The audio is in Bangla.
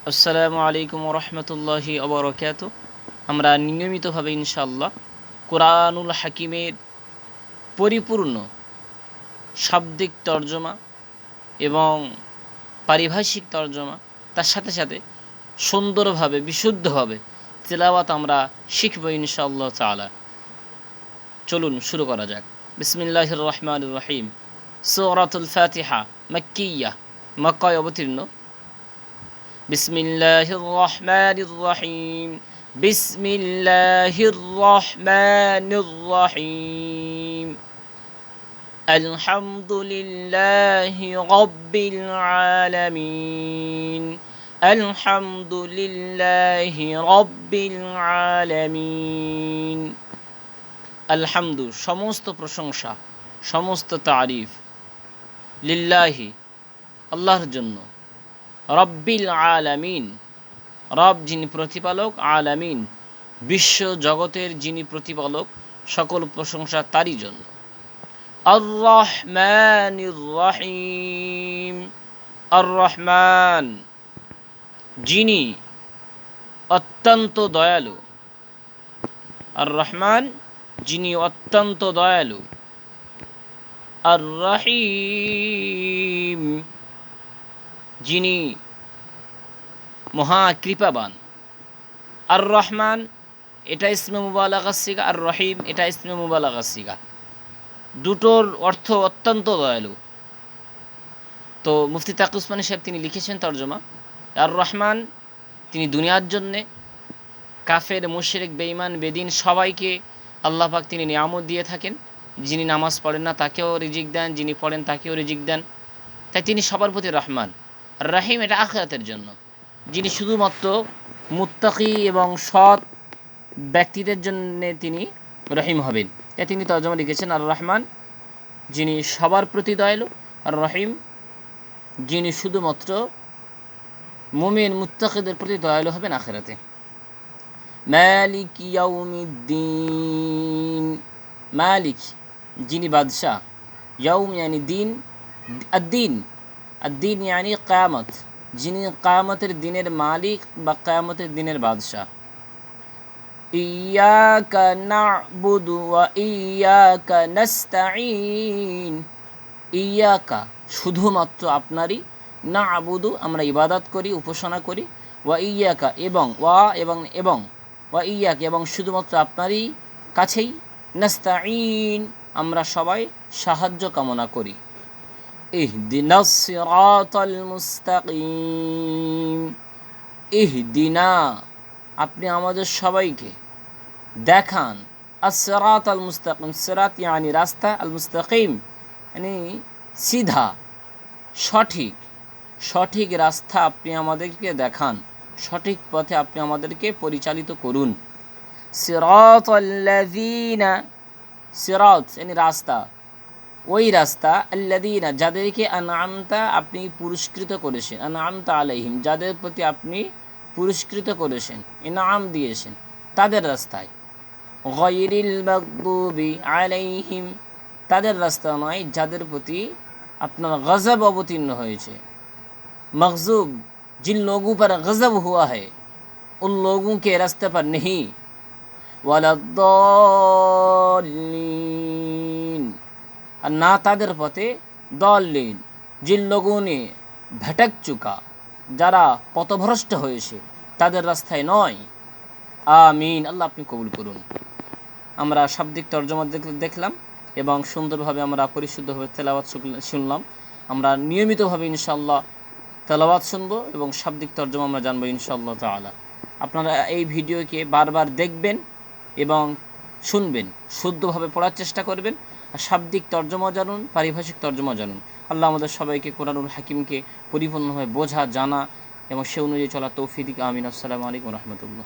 আসসালামু আলাইকুম রহমতুল্লাহি অবরকাত। আমরা নিয়মিতভাবে ইনশাআল্লাহ কোরআনুল হাকিমের পরিপূর্ণ শাব্দিক তর্জমা এবং পারিভাষিক তর্জমা, তার সাথে সাথে সুন্দরভাবে বিশুদ্ধভাবে তেলাওয়াত আমরা শিখব ইনশাআল্লাহ তাআলা। চলুন শুরু করা যাক। বিসমিল্লাহির রহমানির রহিম। সূরাতুল ফাতিহা মাক্কিয়া, মক্কায় অবতীর্ণ। বিসমিল্লাহির রহমানির রহিম। বিসমিল্লাহির রহমানির রহিম। আলহামদুলিল্লাহি রাব্বিল আলামিন। আলহামদুলিল্লাহি রাব্বিল আলামিন। আলহামদু সমস্ত প্রশংসা, সমস্ত তারিফ, লিল্লাহি আল্লাহর জন্য, রব্বিল আলামিন রব যিনি প্রতিপালক, আলামিন বিশ্ব জগতের যিনি প্রতিপালক, সকল প্রশংসা তারই জন্য। আর রহমানির রহিম। আর রহমান যিনি অত্যন্ত দয়ালু। আর রহমান যিনি অত্যন্ত দয়ালু। আর রহিম যিনি মহা কৃপাবান। আর রহমান এটা ইসমে মুবালাগা সিগা, আর রহিম এটা ইসমে মুবালাগা সিগা, দুটোর অর্থ অত্যন্ত দয়ালু। তো মুফতি তাকি উসমানী সাহেব তিনি লিখেছেন তর্জমা, আর রহমান তিনি দুনিয়ার জন্যে কাফের, মুশরিক, বেঈমান, বেদিন সবাইকে আল্লাহ পাক তিনি নিয়ামত দিয়ে থাকেন। যিনি নামাজ পড়েন না তাকেও রিজিক দেন, যিনি পড়েন তাকেও রিজিক দেন, তাই তিনি সবার প্রতি রহমান। আর রাহিম এটা আখিরাতের জন্য, যিনি শুধুমাত্র মুত্তাকি এবং সৎ ব্যক্তিদের জন্য তিনি রহিম হবেন। তাই তিনি তর্জমা লিখেছেন আর রহমান যিনি সবার প্রতি দয়ালু, আর রহিম যিনি শুধুমাত্র মুমিন মুত্তাকিদের প্রতি দয়ালু হবেন আখিরাতে। মালিক ইয়াউমিদ্দিন। মালিক যিনি বাদশাহ, ইয়াউম ইয়ানি দিন, আদ্দিন আদ্দিন ইয়ানি কিয়ামত, যিনি কিয়ামতের দিনের মালিক বা কিয়ামতের দিনের বাদশাহ। ইয়াকা না'বুদু ওয়া ইয়াকা নাস্তাঈন। ইয়াকা শুধুমাত্র আপনারই, না'বুদু আমরা ইবাদত করি, উপাসনা করি, ওয়া ইয়াকা এবং ওয়া ইয়াকা এবং শুধুমাত্র আপনারই কাছেই, নাস্তাঈন আমরা সবাই সাহায্য কামনা করি। ইহদিনাস সিরাতাল মুস্তাকিম। ইহদিনা আপনি আমাদের সবাইকে দেখান, as-সিরাত আল-মুস্তাকিম, সিরাত ইয়ানি রাস্তা, আল-মুস্তাকিম মানে সিধা, সঠিক, সঠিক রাস্তা আপনি আমাদেরকে দেখান, সঠিক পথে আপনি আমাদেরকে পরিচালিত করুন। সিরাতাল্লাযীনা, সিরাত মানে রাস্তা, ওই রাস্তা, আল্লাযীনা যাদেরকে আনআমতা আপনি পুরস্কৃত করেছেন, আনআমতা আলাইহিম যাদের প্রতি আপনি পুরস্কৃত করেছেন, ইনাম দিয়েছেন, তাদের রাস্তায়। গায়রিল মাগদুবি আলাইহিম তাদের রাস্তা নয় যাদের প্রতি আপনার গজব অবতীর্ণ হয়েছে। मग़ज़ूब जिन लोगों पर गज़ब हुआ है उन लोगों के रास्ते पर नहीं। वलद्दाल्लीन और ना तादर पथे दल्लीन जिन लोगों ने भटक चुका, যারা পথভ্রষ্ট হয়েছে তাদের রাস্তায় নয়। আমিন। আল্লাহ আপনি কবুল করুন। আমরা শাব্দিক তর্জমা দেখলাম এবং সুন্দরভাবে আমরা পরিশুদ্ধভাবে তেলাওয়াত শুনলাম। আমরা নিয়মিতভাবে ইনশাআল্লাহ তেলাওয়াত শুনবো এবং শাব্দিক তর্জমা আমরা জানবো ইনশাআল্লাহ তাআলা। আপনারা এই ভিডিওকে বারবার দেখবেন এবং শুনবেন, শুদ্ধভাবে পড়ার চেষ্টা করবেন, আর শাব্দিক তর্জমা জানুন, পারিভাষিক তর্জমা জানুন। আল্লাহ আমাদের সবাইকে কোরআনুল হাকিমকে পরিপূর্ণভাবে বোঝা, জানা এবং সে অনুযায়ী চলার তৌফিক দিক। আমিন। আসসালামু আলাইকুম রহমতুল্লাহ।